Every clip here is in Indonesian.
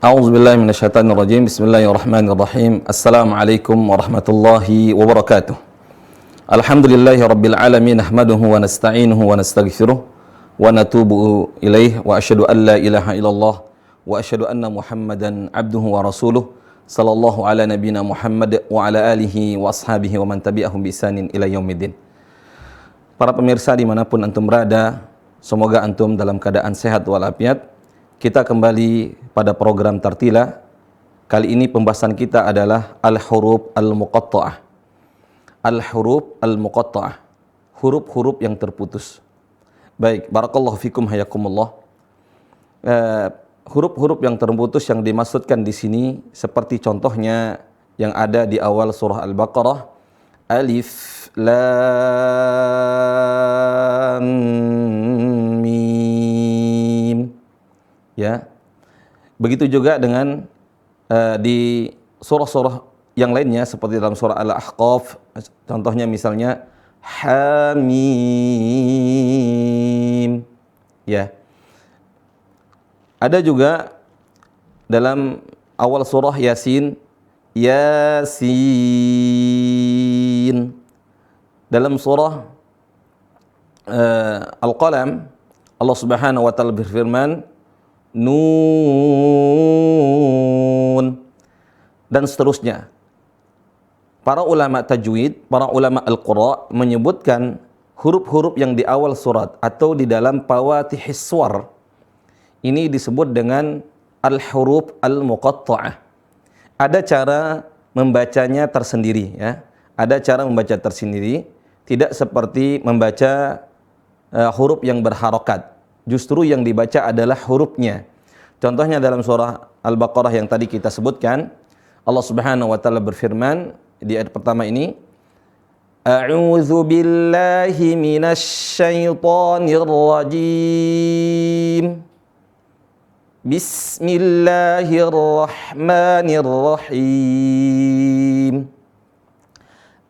A'udzubillahi minasyaitonirrajim. Bismillahirrahmanirrahim. Assalamualaikum warahmatullahi wabarakatuh. Alhamdulillahirabbil alamin, nahmaduhu wa nasta'inuhu wa nastaghfiruh wa natubu ilaih wa asyhadu an la ilaha illallah wa asyhadu anna Muhammadan abduhu wa rasuluh sallallahu ala nabiyyina Muhammad wa ala alihi wa ashabihi wa man tabi'ahum bi ihsanin ila yaumiddin. Para pemirsa dimanapun antum berada, semoga antum dalam keadaan sehat walafiat. Kita kembali pada program Tartila. Kali ini pembahasan kita adalah al-huruf al-muqatta'ah. Al-huruf al-muqatta'ah, huruf-huruf yang terputus. Baik, barakallahu fikum hayakumullah. Huruf-huruf yang terputus yang dimaksudkan di sini seperti contohnya yang ada di awal surah Al-Baqarah, alif lam mim. Ya. Begitu juga dengan di surah-surah yang lainnya seperti dalam surah Al-Ahqaf, contohnya misalnya hamim. Ya. Ada juga dalam awal surah Yasin, Yasin. Dalam surah Al-Qalam, Allah Subhanahu wa taala berfirman Nun, dan seterusnya. Para ulama tajwid, para ulama al-qura menyebutkan huruf-huruf yang di awal surat atau di dalam fawatihis suwar ini disebut dengan al-huruf al-muqatta'ah. Ada cara membacanya tersendiri, ya. Ada cara membaca tersendiri, tidak seperti membaca huruf yang berharokat. Justru yang dibaca adalah hurufnya. Contohnya dalam surah Al-Baqarah yang tadi kita sebutkan, Allah Subhanahu wa taala berfirman di ayat pertama ini, A'udzu billahi minasyaitonir rajim. Bismillahirrahmanirrahim.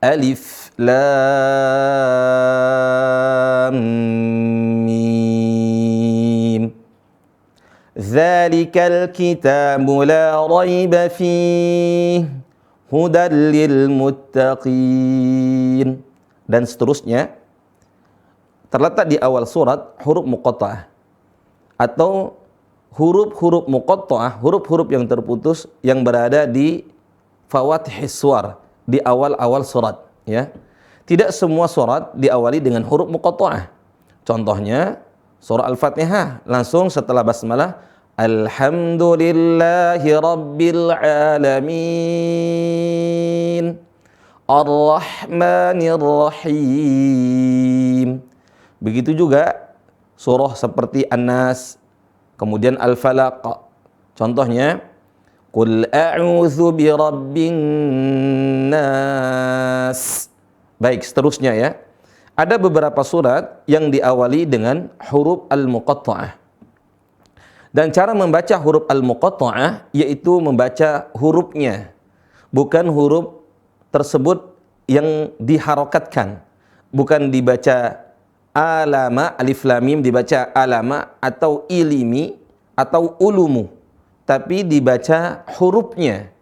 Alif lam mim. Dzalikal kitabu la raiba fihi hudan lil muttaqin. Dan seterusnya. Terletak di awal surat huruf muqatta'ah atau huruf-huruf muqatta'ah, huruf-huruf yang terputus yang berada di fawatihis suwar, di awal-awal surat, ya. Tidak semua surat diawali dengan huruf muqatta'ah. Contohnya surah Al-Fatihah, langsung setelah basmalah Alhamdulillahi Rabbil Alamin Ar-Rahmanir Rahim. Begitu juga surah seperti An-Nas, kemudian Al-Falaq. Contohnya Qul a'udzu birabbin nas. Baik, seterusnya ya. Ada beberapa surat yang diawali dengan huruf al-muqatta'ah. Dan cara membaca huruf al-muqatta'ah yaitu membaca hurufnya, bukan huruf tersebut yang diharokatkan. Bukan dibaca alama, alif lam mim dibaca alama atau ilimi atau ulumu, tapi dibaca hurufnya,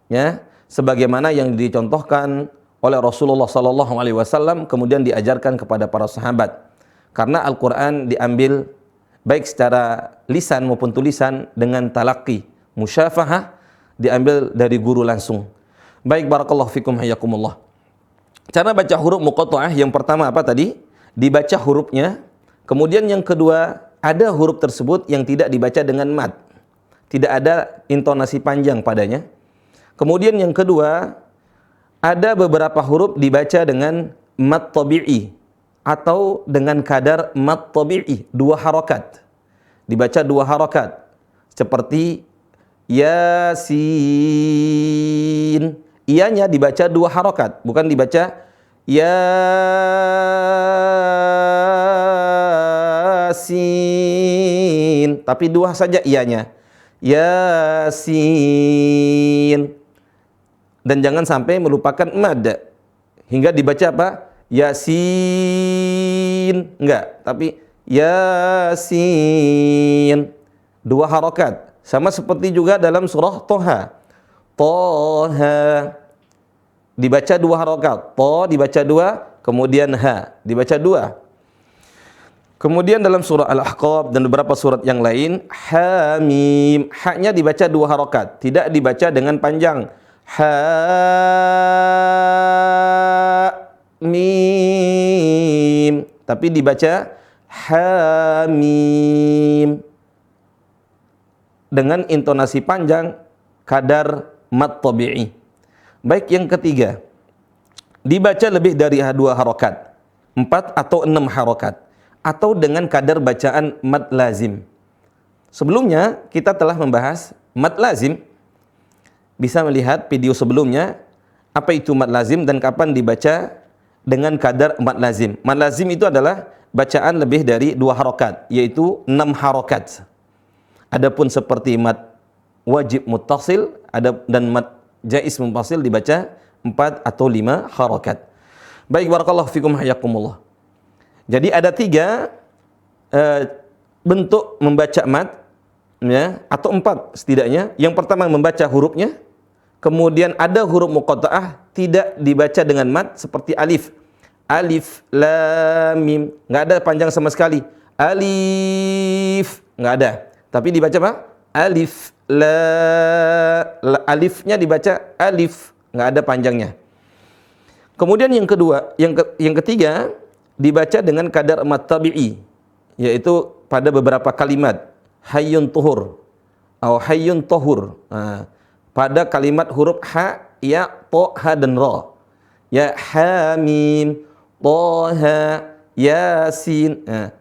ya, sebagaimana yang dicontohkan oleh Rasulullah sallallahu alaihi wasallam kemudian diajarkan kepada para sahabat. Karena Al-Qur'an diambil baik secara lisan maupun tulisan dengan talaqi, musyafahah, diambil dari guru langsung. Baik, barakallahu fikum hayakumullah. Cara baca huruf muqatta'ah yang pertama apa tadi? Dibaca hurufnya. Kemudian yang kedua, ada huruf tersebut yang tidak dibaca dengan mad. Tidak ada intonasi panjang padanya. Kemudian yang kedua, ada beberapa huruf dibaca dengan mad tabi'i atau dengan kadar mad tabi'i, 2 harokat. Dibaca 2 harokat. Seperti Yasin. Ianya dibaca 2 harokat, bukan dibaca Yasin, tapi 2 saja ianya. Yasin. Dan jangan sampai melupakan mad hingga dibaca apa? Yasin. Enggak, tapi Yasin. 2 harokat. Sama seperti juga dalam surah Toha. Toha dibaca 2 harokat. To dibaca 2, kemudian ha dibaca 2. Kemudian dalam surah Al-Ahqaf dan beberapa surat yang lain, Hamim, haknya dibaca 2 harokat, tidak dibaca dengan panjang. Hamim, tapi dibaca Hamim dengan intonasi panjang kadar mad tabi'i. Baik, yang ketiga, dibaca lebih dari 2 harokat, 4 atau 6 harokat, atau dengan kadar bacaan mad lazim. Sebelumnya kita telah membahas mad lazim. Bisa melihat video sebelumnya apa itu mad lazim dan kapan dibaca dengan kadar mad lazim. Mad lazim itu adalah bacaan lebih dari 2 harokat, yaitu 6 harokat. Adapun seperti mad wajib muttasil dan mad jaiz munfasil dibaca 4 atau 5 harokat. Baik, barakallahu fikum, hayakumullah. Jadi ada 3 bentuk membaca mad, ya, atau 4 setidaknya. Yang pertama membaca hurufnya, kemudian ada huruf muqatta'ah tidak dibaca dengan mad seperti alif. Alif, lam, mim, nggak ada panjang sama sekali. Alif, nggak ada. Tapi dibaca apa? Alif, alifnya dibaca alif, nggak ada panjangnya. Kemudian yang kedua, yang ketiga dibaca dengan kadar mad tabi'i, yaitu pada beberapa kalimat hayyun tuhur atau hayyun tohur. Nah, pada kalimat huruf ha, ya, to, ha dan ra. Ya hamim, toha, yasin. Nah,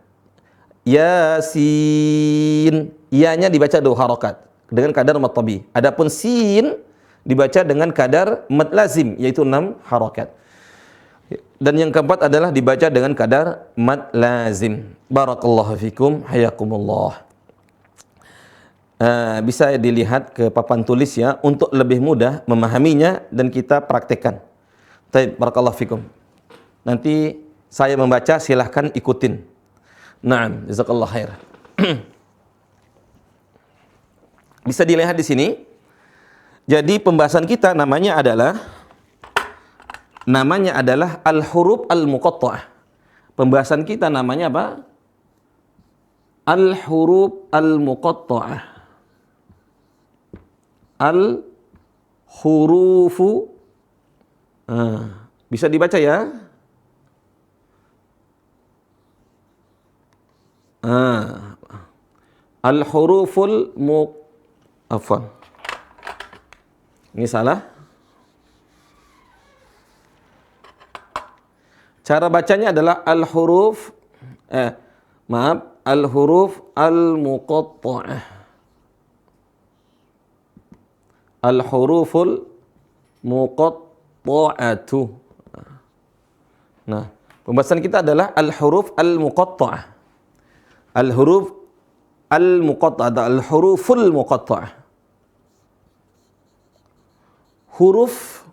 yasin, ya-nya dibaca 2 harokat dengan kadar mad tabi'i. Adapun sin dibaca dengan kadar mad lazim, yaitu 6 harokat. Dan yang keempat adalah dibaca dengan kadar mad lazim. Barakallahu fikum, hayakumullah. Bisa dilihat ke papan tulis ya untuk lebih mudah memahaminya dan kita praktekkan. Baik, barakallahu fikum. Nanti saya membaca, silahkan ikutin. Naam, jazakallahu khair. Bisa dilihat di sini. Jadi pembahasan kita namanya adalah al-huruf al-muqatta'ah. Pembahasan kita namanya apa? Al-huruf al-muqatta'ah. Al-hurufu. Bisa dibaca ya? Al-huruful afwan. Ini salah. Cara bacanya adalah al-huruf al-huruf al-muqatta'ah. Al-huruful muqatta'atu. Nah, pembahasan kita adalah al-huruf al-muqatta'ah. Al-huruf al-muqatta'ah, al-huruful muqatta'ah. Huruf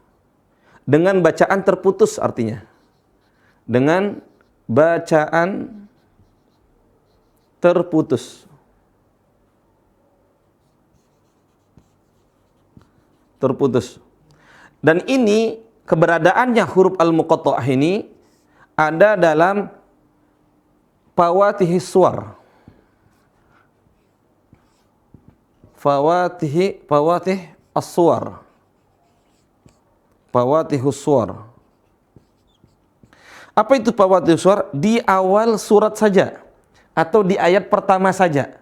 dengan bacaan terputus artinya. Dengan bacaan terputus. Terputus. Dan ini keberadaannya huruf al-muqatta'ah ini ada dalam fawatihis suwar. Fawatih as-suwar. Fawatihus suwar. Apa itu fawatihus suwar? Di awal surat saja, atau di ayat pertama saja,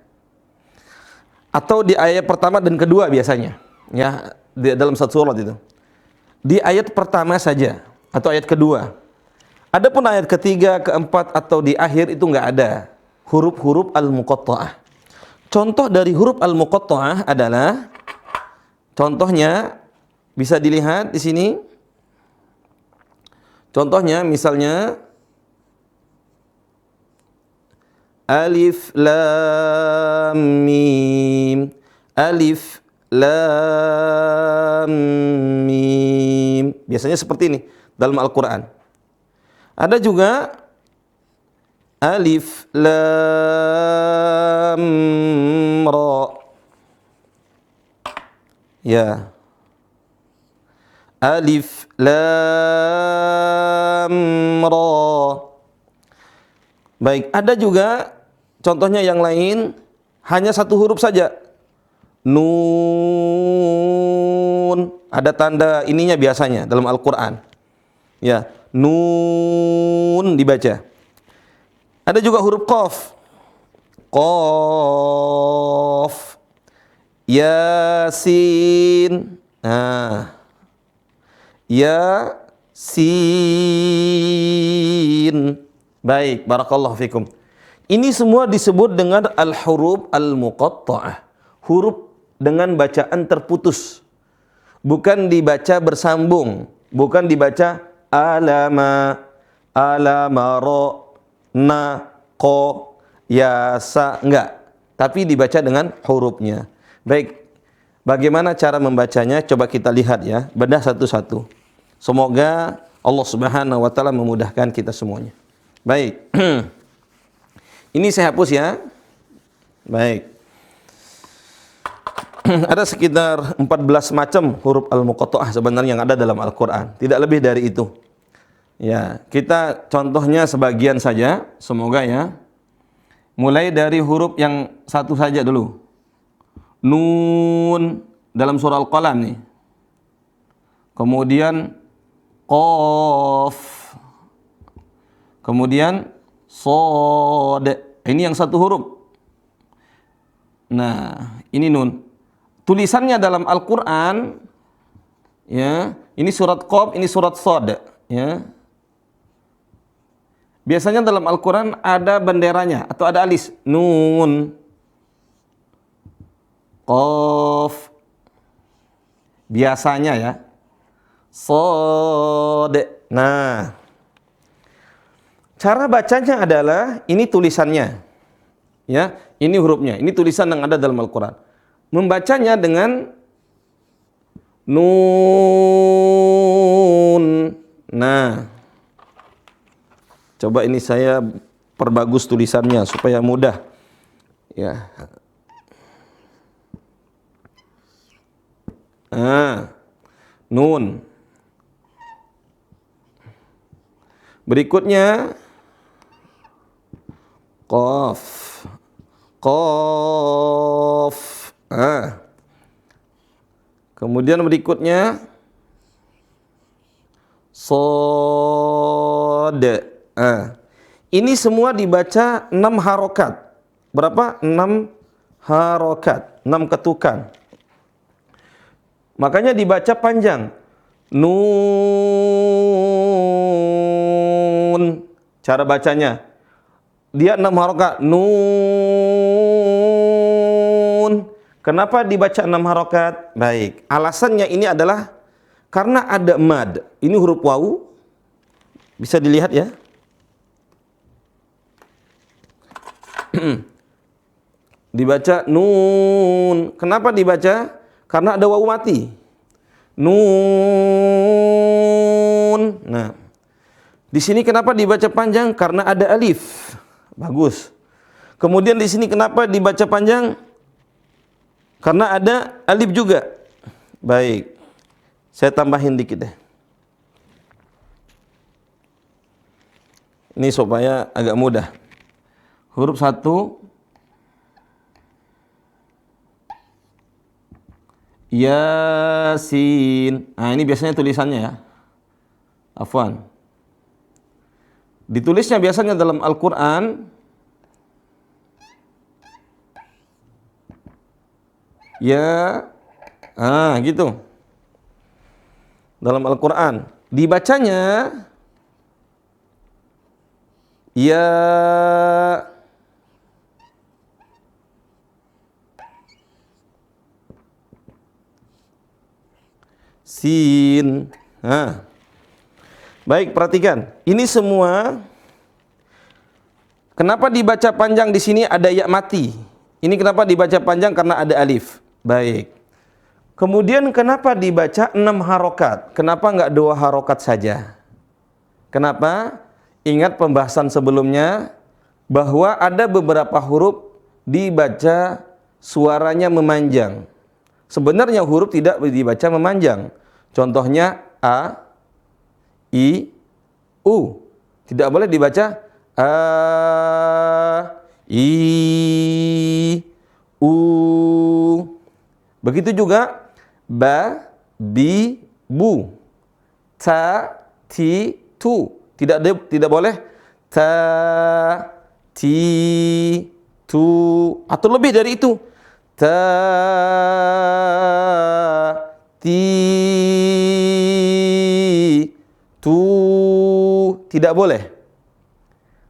atau di ayat pertama dan kedua biasanya, ya, di dalam satu surat itu. Di ayat pertama saja atau ayat kedua. Adapun ayat ketiga, keempat atau di akhir itu enggak ada huruf-huruf al-muqatta'ah. Contoh dari huruf al-muqatta'ah adalah, contohnya bisa dilihat di sini. Contohnya misalnya alif lam mim, alif lam mim. Biasanya seperti ini dalam Al-Qur'an. Ada juga alif lam ra. Ya. Alif lam ra. Baik, ada juga contohnya yang lain hanya satu huruf saja. Nun. Ada tanda ininya biasanya dalam Al-Qur'an. Ya, nun dibaca. Ada juga huruf qaf. Qaf. Yasin. Nah. Yasin. Baik, barakallahu fikum. Ini semua disebut dengan al-huruf al-muqatta'ah. Huruf dengan bacaan terputus. Bukan dibaca bersambung. Bukan dibaca alama, alamaro, na, ko, yasa. Enggak. Tapi dibaca dengan hurufnya. Baik. Bagaimana cara membacanya? Coba kita lihat ya. Bedah satu-satu. Semoga Allah Subhanahu wa taala memudahkan kita semuanya. Baik. Ini saya hapus ya. Baik. Ada sekitar 14 macam huruf al-muqatta'ah sebenarnya yang ada dalam Al-Qur'an. Tidak lebih dari itu. Ya, kita contohnya sebagian saja, semoga ya. Mulai dari huruf yang satu saja dulu. Nun dalam surah Al-Qalam nih. Kemudian qaf. Kemudian shad. Ini yang satu huruf. Nah, ini nun. Tulisannya dalam Al-Qur'an ya, ini surat qaf, ini surat shad ya. Biasanya dalam Al-Qur'an ada benderanya atau ada alis. Nun, qaf. Biasanya ya. Shad. Nah, cara bacanya adalah ini tulisannya. Ya, ini hurufnya. Ini tulisan yang ada dalam Al-Qur'an. Membacanya dengan nun. Nah, coba ini saya perbagus tulisannya supaya mudah. Ya. Nah, nun. Berikutnya qaf. Qaf. Kemudian berikutnya shad. Ini semua dibaca 6 harokat. Berapa? 6 harokat, 6 ketukan. Makanya dibaca panjang. Nun. Cara bacanya dia 6 harokat. Nun. Kenapa dibaca 6 harokat? Baik. Alasannya ini adalah karena ada mad. Ini huruf wawu. Bisa dilihat ya. Dibaca nun. Kenapa dibaca? Karena ada wawu mati. Nun. Nah, di sini kenapa dibaca panjang? Karena ada alif. Bagus. Kemudian di sini kenapa dibaca panjang? Karena ada alif juga. Baik. Saya tambahin dikit deh. Ini supaya agak mudah. Huruf 1 Yasin. Nah, ini biasanya tulisannya ya. Afwan. Ditulisnya biasanya dalam Al-Qur'an ya. Gitu. Dalam Al-Qur'an dibacanya ya sin. Baik, perhatikan. Ini semua kenapa dibaca panjang di sini ada ya mati. Ini kenapa dibaca panjang karena ada alif. Baik. Kemudian kenapa dibaca 6 harokat? Kenapa enggak 2 harokat saja? Kenapa? Ingat pembahasan sebelumnya bahwa ada beberapa huruf dibaca suaranya memanjang. Sebenarnya huruf tidak dibaca memanjang. Contohnya a, i, u. Tidak boleh dibaca a, i, u. Begitu juga ba, bi, bu. Ta, ti, tu. Tidak boleh ta, ti, tu, atau lebih dari itu. Ta, ti, tu. Tidak boleh.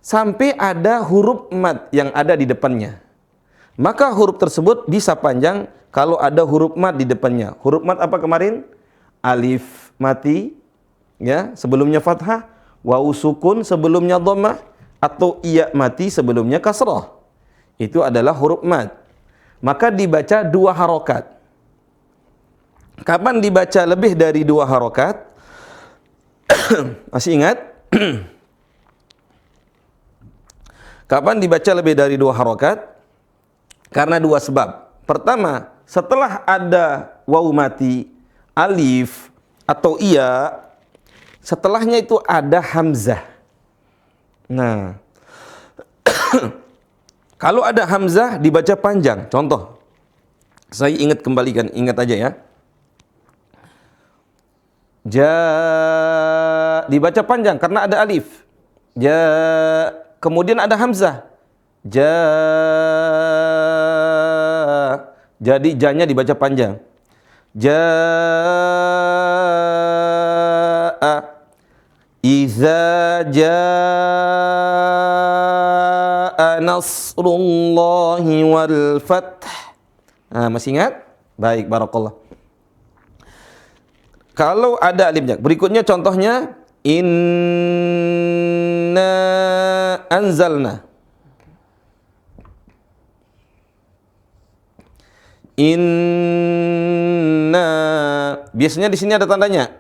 Sampai ada huruf mad yang ada di depannya. Maka huruf tersebut bisa panjang kalau ada huruf mad di depannya. Huruf mad apa kemarin? Alif mati, ya, sebelumnya fathah, waw sukun sebelumnya dhammah, atau iya mati sebelumnya kasrah. Itu adalah huruf mad. Maka dibaca 2 harokat. Kapan dibaca lebih dari 2 harokat? Masih ingat? Kapan dibaca lebih dari 2 harokat? Karena 2 sebab. Pertama, setelah ada waw mati, alif, atau iya, setelahnya itu ada hamzah. Nah, kalau ada hamzah dibaca panjang. Contoh, saya kembalikan, ingat aja ya. Ja, dibaca panjang karena ada alif. Ja, kemudian ada hamzah. Ja, jadi janya dibaca panjang. Jaa, iza jaa nasrullahi wal fath. Nah, masih ingat? Baik, barakallah. Kalau ada alifnya, berikutnya contohnya inna anzalna. Inna, biasanya di sini ada tandanya.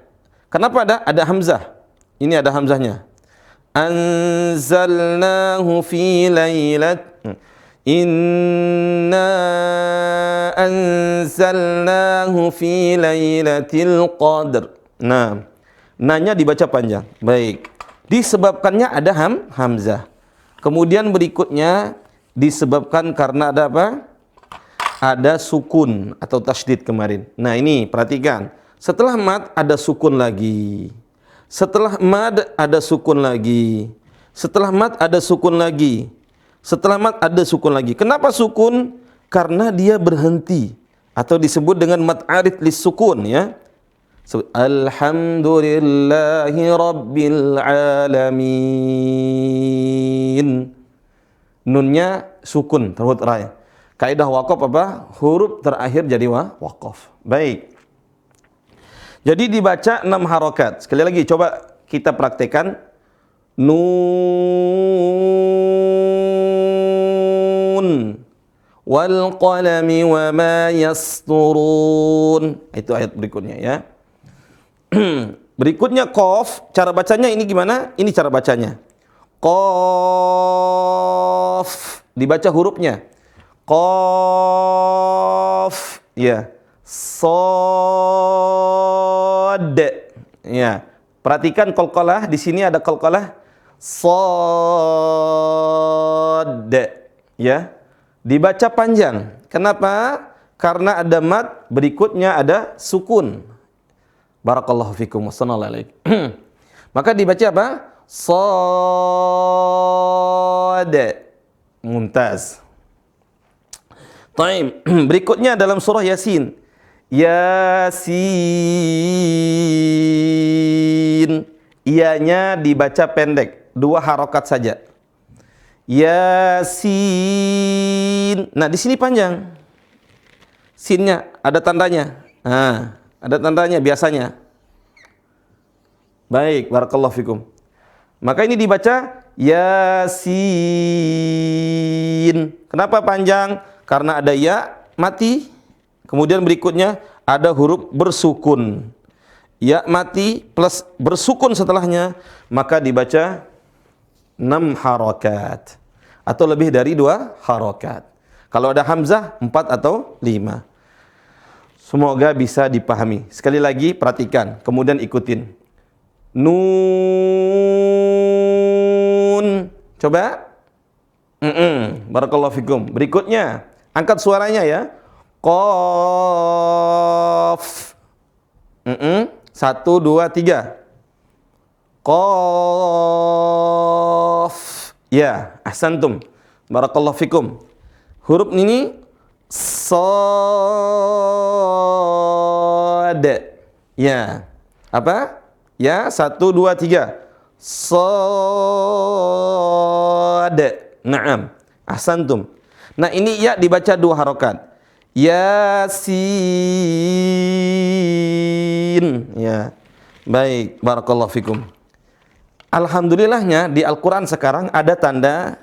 Kenapa ada hamzah? Ini ada hamzahnya. Anzalnahu fi lailat. Inna anzalnahu fi lailatul qadr. Nah, nanya dibaca panjang. Baik. Disebabkannya ada hamzah. Kemudian berikutnya disebabkan karena ada apa? Ada sukun atau tasydid kemarin. Nah, ini perhatikan. Setelah mad ada sukun lagi. Setelah mad ada sukun lagi. Setelah mad ada sukun lagi. Setelah mad ada sukun lagi. Kenapa sukun? Karena dia berhenti atau disebut dengan mad arid lis sukun, ya. Alhamdulillahi rabbil alamin. Nunnya sukun terhut rai. Kaidah waqaf apa? Huruf terakhir jadi waqaf. Baik. Jadi dibaca 6 harokat. Sekali lagi coba kita praktekkan. Nun wal qalami wa ma yasturun. Itu ayat berikutnya, ya. Berikutnya qaf. Cara bacanya ini gimana? Ini cara bacanya. Qaf. Dibaca hurufnya. Qaf, ya. Shad, ya. Perhatikan qalqalah, di sini ada qalqalah. Shad, ya. Dibaca panjang. Kenapa? Karena ada mad, berikutnya ada sukun. Barakallahu fikum wassallallahu alaikum. Maka dibaca apa? Shad. Mumtaz. Taim. Berikutnya dalam surah Yasin. Yasin. Ianya dibaca pendek, 2 harokat saja. Yasin. Nah, di sini panjang. Sinnya ada tandanya. Nah, ada tandanya biasanya. Baik, barakallahu fikum. Maka ini dibaca Yasin. Kenapa panjang? Karena ada ya mati, kemudian berikutnya ada huruf bersukun. Ya mati plus bersukun setelahnya, maka dibaca 6 harokat atau lebih dari 2 harokat. Kalau ada hamzah 4 atau 5. Semoga bisa dipahami. Sekali lagi perhatikan, kemudian ikutin. Nun. Coba. Barakallahu fikum. Berikutnya, angkat suaranya ya. Qaf. 1, 2, 3. Qaf. Ya, ahsantum. Barakallahu fikum. Huruf ini Shad. Ya. Apa? Ya, 1, 2, 3. Shad. Naam. Ahsantum. Nah, ini ya dibaca 2 harokat. Yasin. Ya. Baik, barakallahu fikum. Alhamdulillahnya di Al-Quran sekarang ada tanda,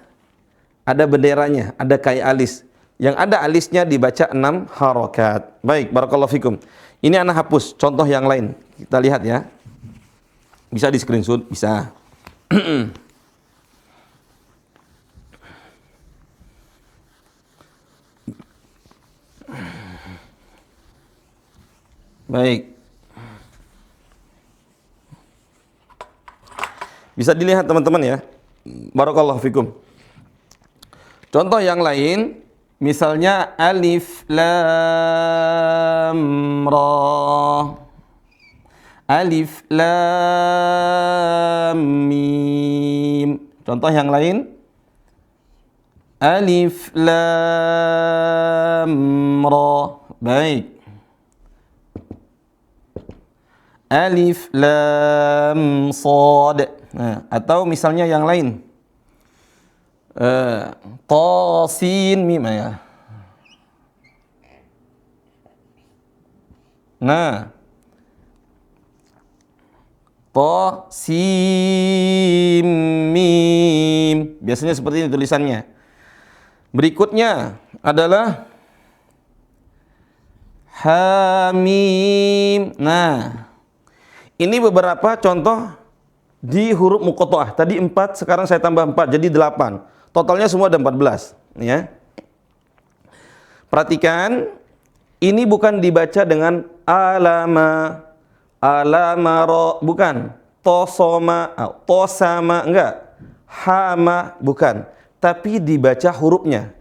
ada benderanya, ada kayak alis. Yang ada alisnya dibaca 6 harokat. Baik, barakallahu fikum. Ini anak hapus, contoh yang lain. Kita lihat ya. Bisa di screenshot, bisa. Baik. Bisa dilihat teman-teman ya. Barakallahu fikum. Contoh yang lain, misalnya alif lam ra. Alif lam mim. Contoh yang lain, alif lam ra. Baik. Alif lam shad. Nah, atau misalnya yang lain, ta sin mim ya. Nah, ta sin mim. Biasanya seperti ini tulisannya. Berikutnya adalah hamim. Nah, ini beberapa contoh di huruf muqatta'ah. Tadi 4, sekarang saya tambah 4 jadi 8. Totalnya semua ada 14, ya. Perhatikan, ini bukan dibaca dengan alama, alamaro, bukan. Tosoma, tosama, enggak. Hama, bukan. Tapi dibaca hurufnya.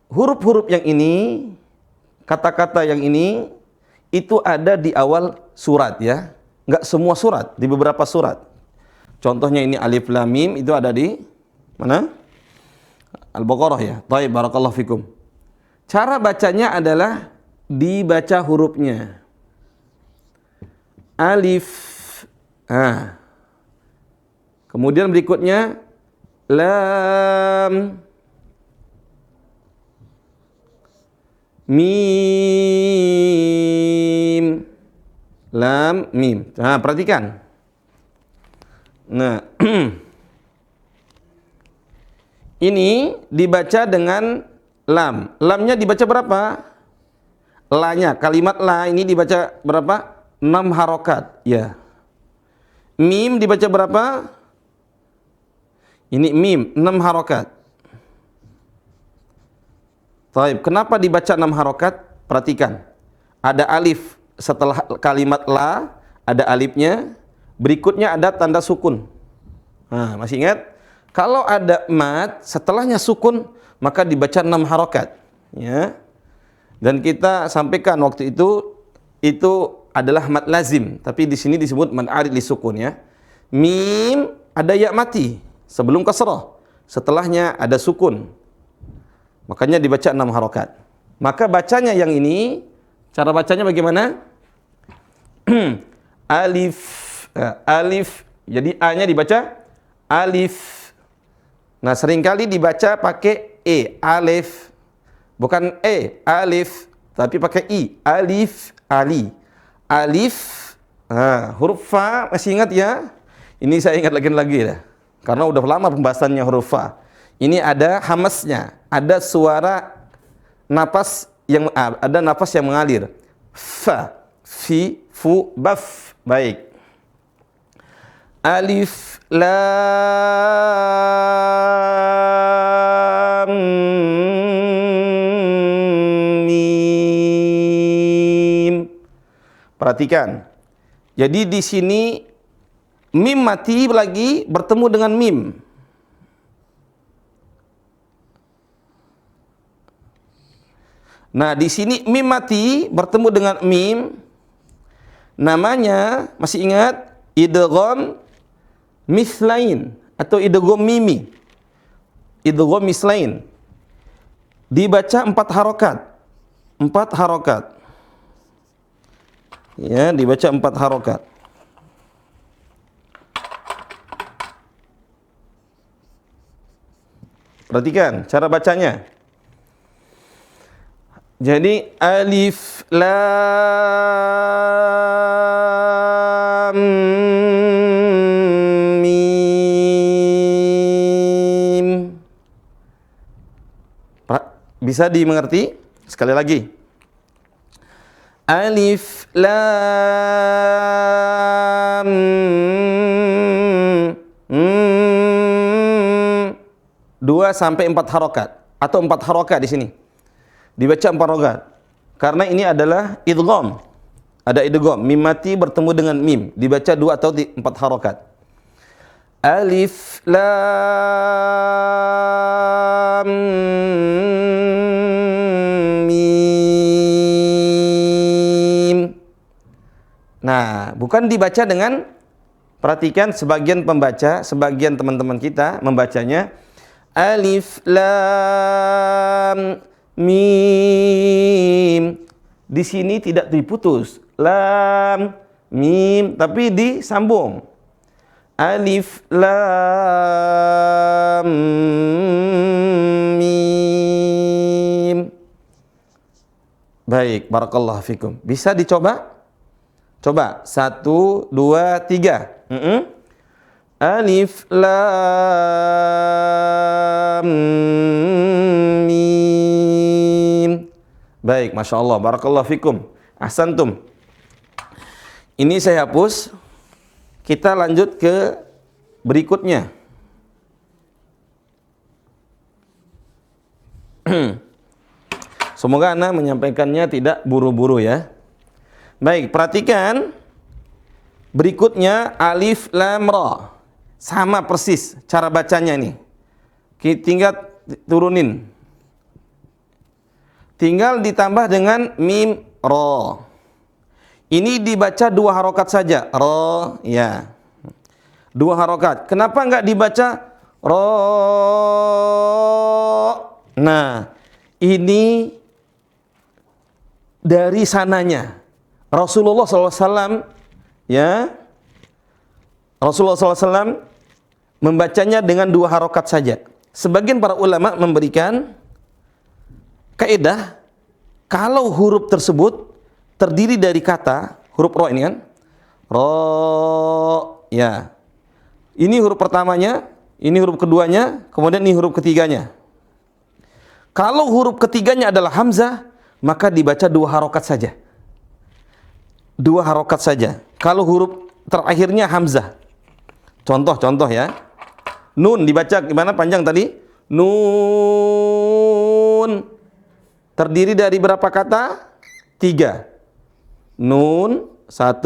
Huruf-huruf yang ini, kata-kata yang ini, itu ada di awal surat ya. Enggak semua surat, di beberapa surat. Contohnya ini alif lam mim itu ada di mana? Al-Baqarah ya. Baik, barakallahu fikum. Cara bacanya adalah dibaca hurufnya. Alif. Kemudian berikutnya lam, mim. Lam, mim. Nah, perhatikan. Nah, ini dibaca dengan lam. Lamnya dibaca berapa? La-nya, kalimat la ini dibaca berapa? 6 harokat. Ya. Mim dibaca berapa? Ini mim, 6 harokat. Taib. Kenapa dibaca 6 harokat? Perhatikan. Ada alif. Setelah kalimat la, ada alifnya, berikutnya ada tanda sukun. Nah, masih ingat? Kalau ada mat, setelahnya sukun, maka dibaca 6 harokat. Ya. Dan kita sampaikan waktu itu adalah mat lazim, tapi di sini disebut mat arid li sukun ya. Mim ada ya mati sebelum kasrah, setelahnya ada sukun. Makanya dibaca 6 harokat. Maka bacanya yang ini, cara bacanya bagaimana? Alif, alif. Jadi A-nya dibaca alif. Nah, seringkali dibaca pakai E, alif. Bukan E, alif, tapi pakai I, alif, ali. Alif. Nah, huruf fa masih ingat ya? Ini saya ingat lagi ya. Karena udah lama pembahasannya huruf fa. Ini ada hamasnya, ada suara napas yang ada napas yang mengalir. Fa, fi, fu, baf. Baik. Alif lam mim. Perhatikan. Jadi di sini mim mati lagi bertemu dengan mim. Nah, di sini mim mati bertemu dengan mim. Namanya, masih ingat? Idgham mislain atau idgham mimi. Idgham mislain. Dibaca 4 harokat. 4 harokat. Ya, dibaca 4 harokat. Perhatikan cara bacanya. Jadi alif lam mim. Bisa dimengerti? Sekali lagi. Alif lam mim. 2 sampai 4 harokat atau 4 harokat di sini. Dibaca 4 harokat. Karena ini adalah idgham. Ada idgham, mim mati bertemu dengan mim, dibaca 2 atau 4 harokat. Alif lam mim. Nah, bukan dibaca dengan, perhatikan sebagian pembaca, sebagian teman-teman kita membacanya alif lam mim. Di sini tidak diputus lam mim, tapi disambung. Alif lam mim. Baik, barakallahu fikum. Bisa dicoba? Coba 1, 2, 3. Alif lam mim. Baik, Masya Allah, barakallahu fikum. Ahsantum. Ini saya hapus. Kita lanjut ke berikutnya. Semoga Anda menyampaikannya tidak buru-buru ya. Baik, perhatikan. Berikutnya alif lam ra. Sama persis cara bacanya nih. Tinggal turunin. Tinggal ditambah dengan mim ra. Ini dibaca 2 harokat saja. Ra, ya. 2 harokat. Kenapa enggak dibaca ra? Nah, ini dari sananya. Rasulullah SAW, ya. Rasulullah SAW membacanya dengan 2 harokat saja. Sebagian para ulama memberikan kaidah, kalau huruf tersebut terdiri dari kata, huruf ro ini kan, ro, ya. Ini huruf pertamanya, ini huruf keduanya, kemudian ini huruf ketiganya. Kalau huruf ketiganya adalah hamzah, maka dibaca 2 harokat saja. 2 harokat saja. Kalau huruf terakhirnya hamzah. Contoh ya. Nun dibaca gimana panjang tadi? Nun. Terdiri dari berapa kata? 3. Nun, 1,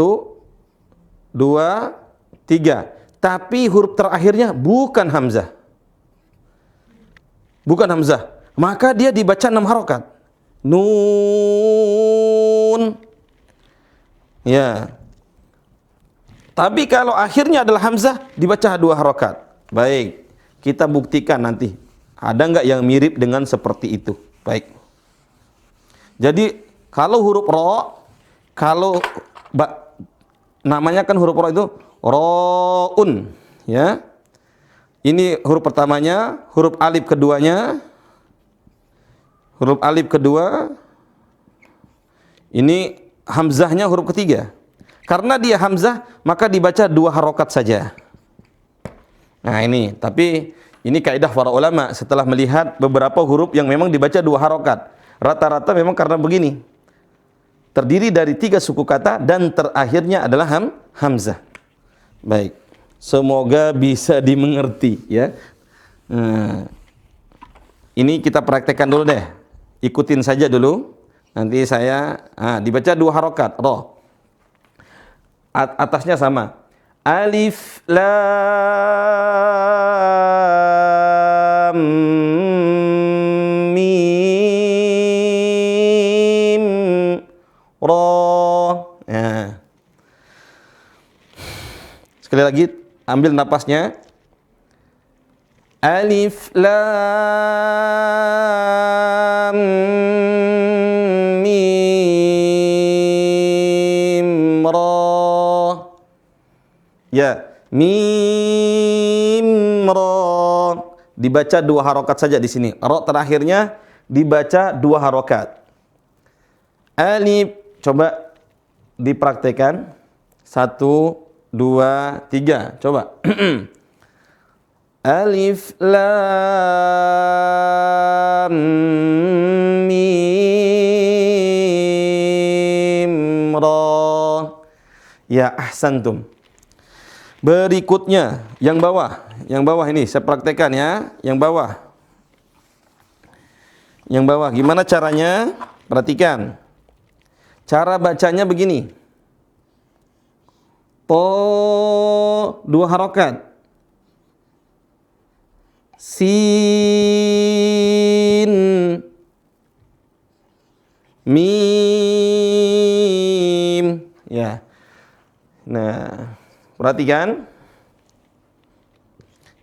2, 3. Tapi huruf terakhirnya bukan hamzah. Bukan hamzah. Maka dia dibaca 6 harokat. Nun. Ya. Tapi kalau akhirnya adalah hamzah, dibaca 2 harokat. Baik, kita buktikan nanti. Ada nggak yang mirip dengan seperti itu? Baik. Jadi kalau huruf ro, kalau namanya kan huruf ro itu roun, ya. Ini huruf pertamanya, huruf alif keduanya, huruf alif kedua. Ini hamzahnya huruf ketiga. Karena dia hamzah, maka dibaca 2 harokat saja. Nah ini, tapi ini kaidah para ulama setelah melihat beberapa huruf yang memang dibaca 2 harokat. Rata-rata memang karena begini. Terdiri dari 3 suku kata dan terakhirnya adalah hamzah. Baik, semoga bisa dimengerti ya. Ini kita praktekkan dulu deh. Ikutin saja dulu. Nanti saya dibaca 2 harokat, roh. Atasnya sama. Alif lam mim ra. Ya. Sekali lagi, ambil napasnya. Alif lam mim ra. Ya, mim ra. Dibaca 2 harokat saja di sini. Ra terakhirnya dibaca 2 harokat. Alif, coba dipraktekan. 1, 2, 3. Coba. Alif lam mim ra. Ya, ahsantum. Berikutnya yang bawah ini saya praktekkan ya, yang bawah gimana caranya? Perhatikan. Cara bacanya begini. To 2 harokat. Sin mim. Ya. Nah, perhatikan.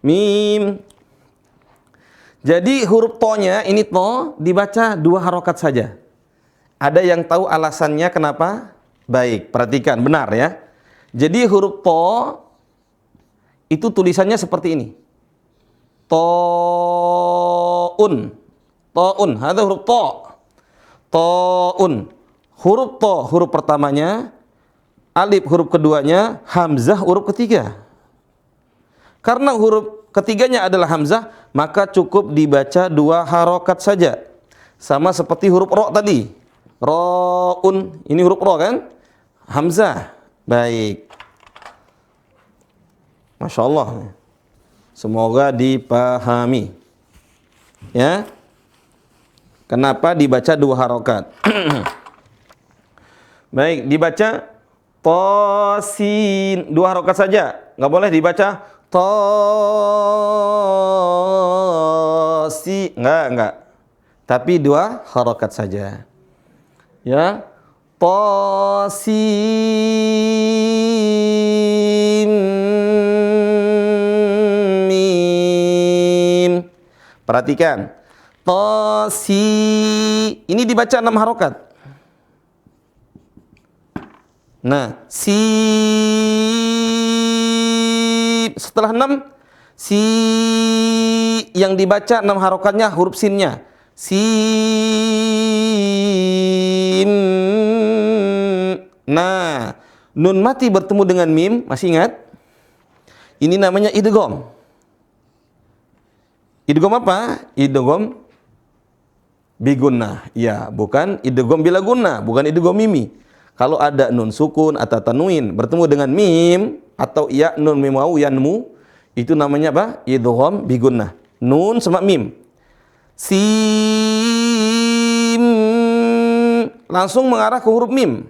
Mim. Jadi huruf to-nya ini to dibaca 2 harokat saja. Ada yang tahu alasannya kenapa? Baik, perhatikan, benar ya. Jadi huruf to itu tulisannya seperti ini. To'un. To'un, ada huruf to. To'un. Huruf to, huruf pertamanya, alif huruf keduanya, hamzah huruf ketiga. Karena huruf ketiganya adalah hamzah, maka cukup dibaca 2 harokat saja. Sama seperti huruf ro tadi. Ro'un, ini huruf ro kan? Hamzah. Baik. Masya Allah. Semoga dipahami. Ya. Kenapa dibaca 2 harokat? Baik, dibaca tosin 2 harokat saja. Nggak boleh dibaca tosi. Enggak. Tapi 2 harokat saja. Ya. Tosin mim. Perhatikan. Tosi. Ini dibaca 6 harokat. Nah, si setelah 6 si yang dibaca 6 harokatnya huruf sinnya. Sim. Nah, nun mati bertemu dengan mim, masih ingat? Ini namanya idgham. Idgham apa? Idgham bigunnah. Ya, bukan idgham bila gunnah, bukan idgham mimi. Kalau ada nun sukun atau tanwin bertemu dengan mim atau ya nun mim wawu yanmu, itu namanya apa? Idgham bigunnah. Nun sama mim. Sim langsung mengarah ke huruf mim.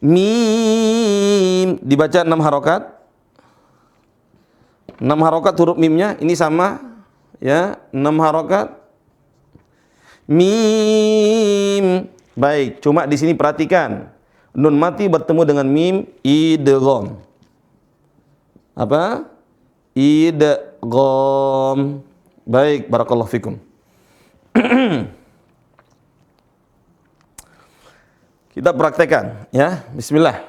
Mim dibaca 6 harokat. 6 harokat huruf mimnya ini sama ya, 6 harokat. Mim. Baik, cuma di sini perhatikan. Nun mati bertemu dengan mim idgham. Apa? Idgham. Baik, barakallahu fikum. Kita praktekkan ya. Bismillah.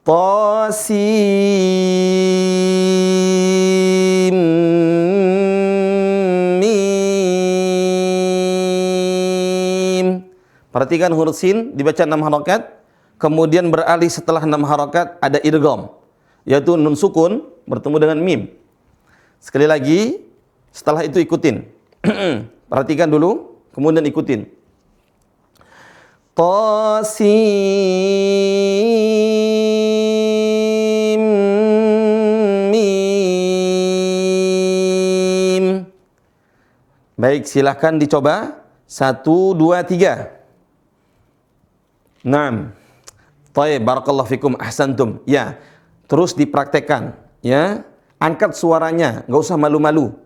Tasim mim. Perhatikan huruf sin dibaca 6 harokat, kemudian beralih setelah 6 harokat ada idgham, yaitu nun sukun bertemu dengan mim. Sekali lagi, setelah itu ikutin. Perhatikan dulu, kemudian ikutin. Tasim mim. Baik, silahkan dicoba. 1, 2, 3. Naam. Baik, barakallahu fikum, ahsantum. Ya, terus dipraktekkan. Ya, angkat suaranya, nggak usah malu-malu.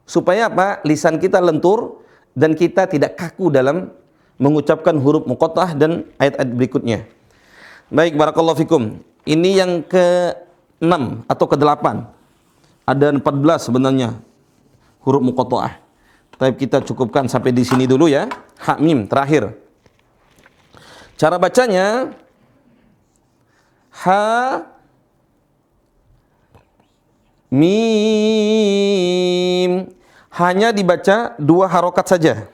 Supaya apa? Lisan kita lentur dan kita tidak kaku dalam mengucapkan huruf muqatta'ah dan ayat-ayat berikutnya. Baik, barakallahu fikum. Ini yang ke-6 atau ke-8. Ada 14 sebenarnya huruf muqatta'ah. Tapi kita cukupkan sampai di sini dulu ya. Ha mim terakhir. Cara bacanya ha mim, hanya dibaca 2 harokat saja.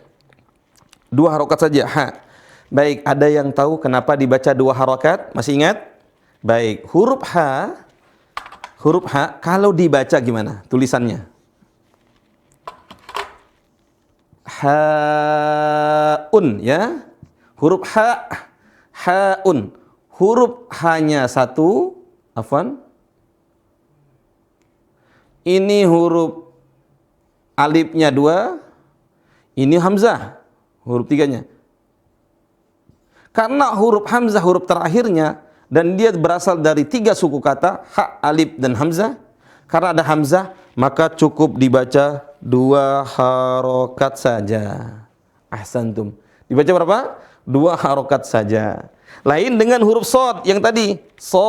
2 harokat saja, ha. Baik, ada yang tahu kenapa dibaca 2 harokat? Masih ingat? Baik, huruf H kalau dibaca gimana tulisannya? Haun ya. Huruf haun. Huruf hanya 1, afwan. Ini huruf alifnya 2, ini hamzah, huruf 3-nya. Karena huruf hamzah huruf terakhirnya dan dia berasal dari 3 suku kata, ha, alif dan hamzah. Karena ada hamzah, maka cukup dibaca 2 harokat saja. Ahsantum. Dibaca berapa? 2 harokat saja. Lain dengan huruf shad yang tadi. Shad.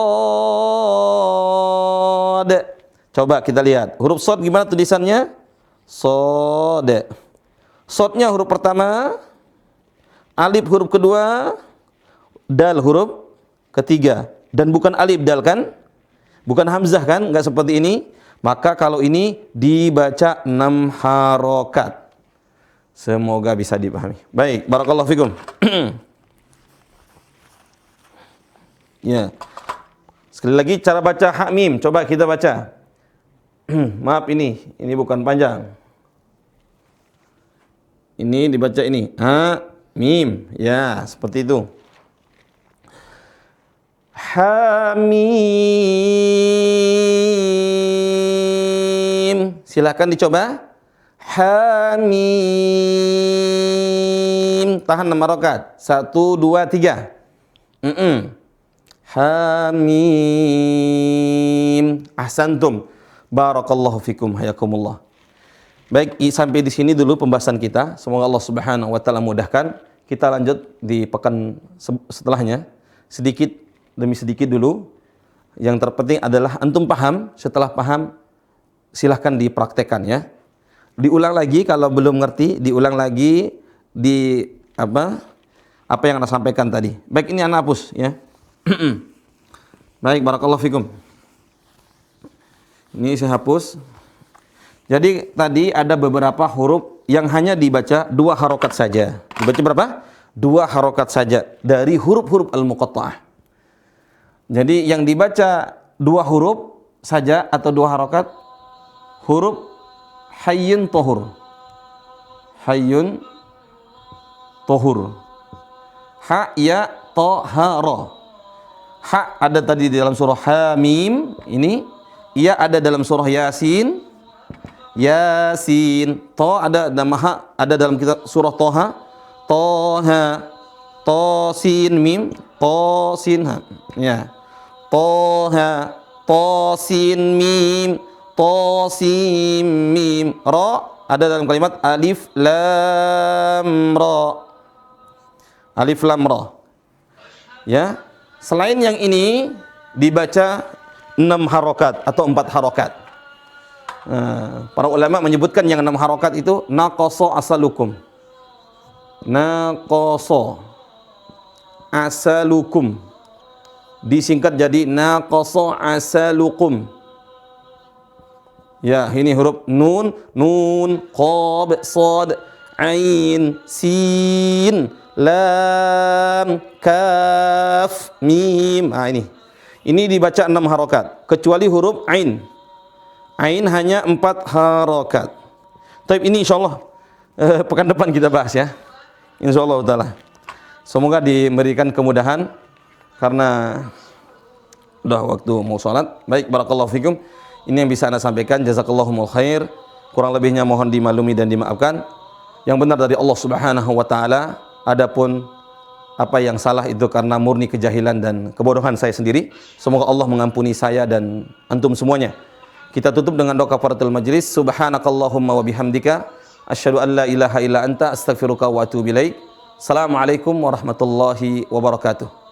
Coba kita lihat. Huruf shad gimana tulisannya? Shad. Shadnya huruf pertama, alif huruf kedua, dal huruf ketiga. Dan bukan alif dal kan? Bukan hamzah kan? Enggak seperti ini. Maka kalau ini dibaca 6 harokat. Semoga bisa dipahami. Baik, barakallahu fikum. Ya. Sekali lagi cara baca ha mim. Coba kita baca. Maaf ini bukan panjang. Ini dibaca ini. Ha mim. Ya, seperti itu. Hamim. Silakan dicoba. Hamim. Tahan 6 rakaat. 1, 2, 3. Hamim. Ahsantum. Barakallahu fikum. Hayakumullah. Baik, sampai di sini dulu pembahasan kita. Semoga Allah Subhanahu wa taala mudahkan. Kita lanjut di pekan setelahnya. Sedikit demi sedikit dulu. Yang terpenting adalah antum paham. Setelah paham, silahkan dipraktekkan ya. Diulang lagi kalau belum ngerti, diulang lagi di apa yang Anda sampaikan tadi. Baik, ini Anda hapus ya. Baik, barakallahu fikum. Ini saya hapus. Jadi tadi ada beberapa huruf yang hanya dibaca 2 harokat saja. Dibaca berapa? 2 harokat saja dari huruf-huruf al-muqatta'ah. Jadi yang dibaca 2 huruf saja atau 2 harokat, huruf hayyun tohur. Hayyun tohur. Ha, ya, to, ha, ro. Ha ada tadi di dalam surah Hamim ini. Ya ada dalam surah Yasin. Yasin. To ada nama ha ada dalam kitab surah Toha. Toha. To sin mim. To sin ha. Ya. Toha, tosin mim, tosim mim, ro ada dalam kalimat alif lam ro, alif lam ro. Ya, selain yang ini dibaca 6 harokat atau 4 harokat. Para ulama menyebutkan yang 6 harokat itu naqasa asalukum, naqasa asalukum. Disingkat jadi naqasa asalukum. Ya, ini huruf nun, nun, qab, sad, ain, sin, lam, kaf, mim. Ini. Ini dibaca 6 harokat, kecuali huruf ain. Ain hanya 4 harokat. Tapi ini insyaallah pekan depan kita bahas ya. Insyaallah taala. Semoga diberikan kemudahan. Karena udah waktu mau sholat. Baik, barakallahu fikum. Ini yang bisa Anda sampaikan. Jazakallahumul khair. Kurang lebihnya mohon dimaklumi dan dimaafkan. Yang benar dari Allah Subhanahu wa taala. Adapun Apa yang salah itu karena murni kejahilan dan kebodohan saya sendiri. Semoga Allah mengampuni saya dan antum semuanya. Kita tutup dengan doa kafaratul majlis. Subhanakallahumma wa bihamdika asyhadu an la ilaha illa anta astaghfiruka wa atubu ilaik. Assalamualaikum warahmatullahi wabarakatuh.